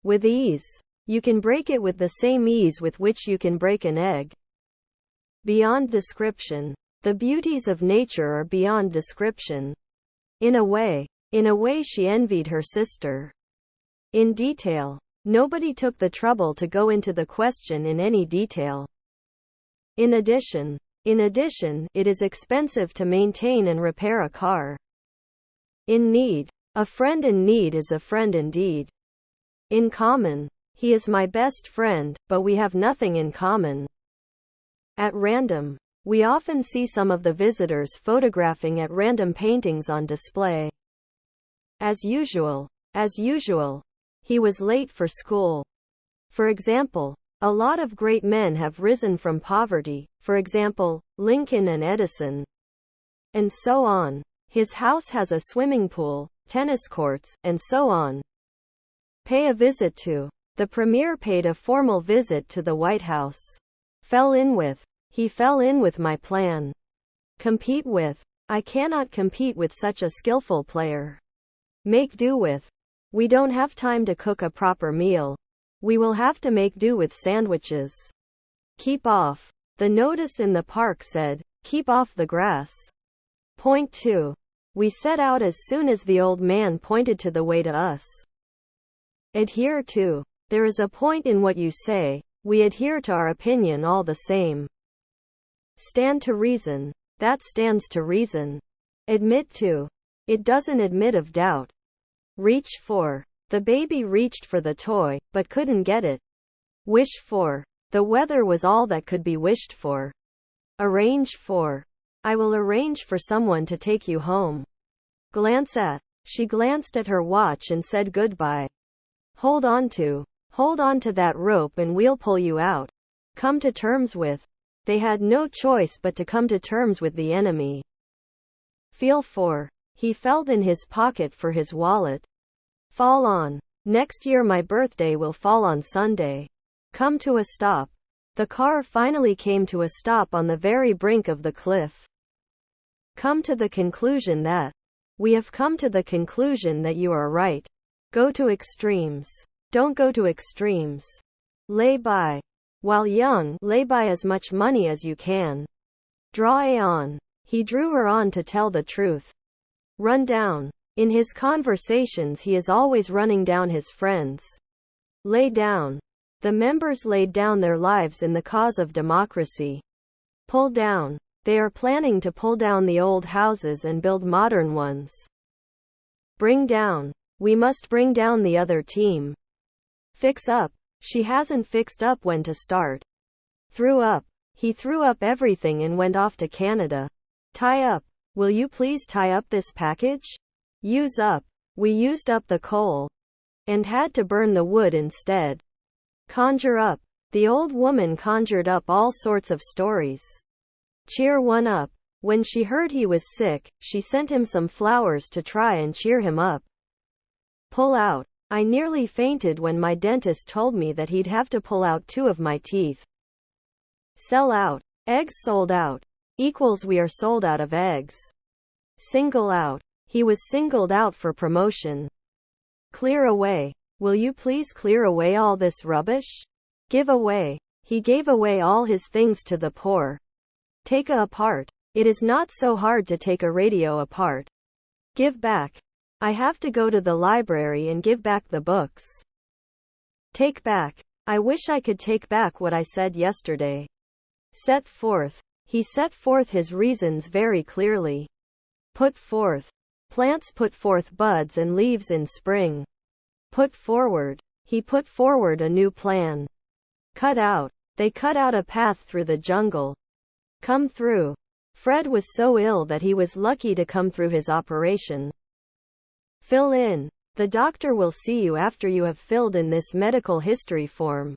With ease. You can break it with the same ease with which you can break an egg. Beyond description. The beauties of nature are beyond description. In a way she envied her sister. In detail. Nobody took the trouble to go into the question in any detail. In addition, it is expensive to maintain and repair a car. In need. A friend in need is a friend indeed. In common. He is my best friend, but we have nothing in common. At random. We often see some of the visitors photographing at random paintings on display. As usual. He was late for school. For example, a lot of great men have risen from poverty, for example, Lincoln and Edison. And so on. His house has a swimming pool, tennis courts, and so on. Pay a visit to. The premier paid a formal visit to the White House. He fell in with my plan. Compete with. I cannot compete with such a skillful player. Make do with. We don't have time to cook a proper meal. We will have to make do with sandwiches. Keep off. The notice in the park said, keep off the grass. Point 2. We set out as soon as the old man pointed to the way to us. Adhere to. There is a point in what you say. We adhere to our opinion all the same. Stand to reason. That stands to reason. Admit to. It doesn't admit of doubt. Reach for. The baby reached for the toy, but couldn't get it. Wish for. The weather was all that could be wished for. Arrange for. I will arrange for someone to take you home. Glance at. She glanced at her watch and said goodbye. Hold on to that rope and we'll pull you out. Come to terms with. They had no choice but to come to terms with the enemy. Feel for. He felt in his pocket for his wallet. Fall on. Next year my birthday will fall on Sunday. Come to a stop. The car finally came to a stop on the very brink of the cliff. Come to the conclusion that. We have come to the conclusion that you are right. Go to extremes. Don't go to extremes. Lay by. While young, lay by as much money as you can. Draw on. He drew her on to tell the truth. Run down. In his conversations he is always running down his friends. Lay down. The members laid down their lives in the cause of democracy. Pull down. They are planning to pull down the old houses and build modern ones. Bring down. We must bring down the other team. Fix up. She hasn't fixed up when to start. Threw up. He threw up everything and went off to Canada. Tie up. Will you please tie up this package? Use up. We used up the coal. And had to burn the wood instead. Conjure up. The old woman conjured up all sorts of stories. Cheer one up. When she heard he was sick, she sent him some flowers to try and cheer him up. Pull out. I nearly fainted when my dentist told me that he'd have to pull out 2 of my teeth. Sell out. Eggs sold out. Equals we are sold out of eggs. Single out. He was singled out for promotion. Clear away. Will you please clear away all this rubbish? Give away. He gave away all his things to the poor. Take apart. It is not so hard to take a radio apart. Give back. I have to go to the library and give back the books. Take back. I wish I could take back what I said yesterday. Set forth. He set forth his reasons very clearly. Put forth. Plants put forth buds and leaves in spring. Put forward. He put forward a new plan. Cut out. They cut out a path through the jungle. Come through. Fred was so ill that he was lucky to come through his operation. Fill in. The doctor will see you after you have filled in this medical history form.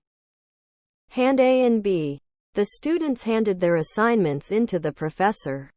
Hand A and B. The students handed their assignments in to the professor.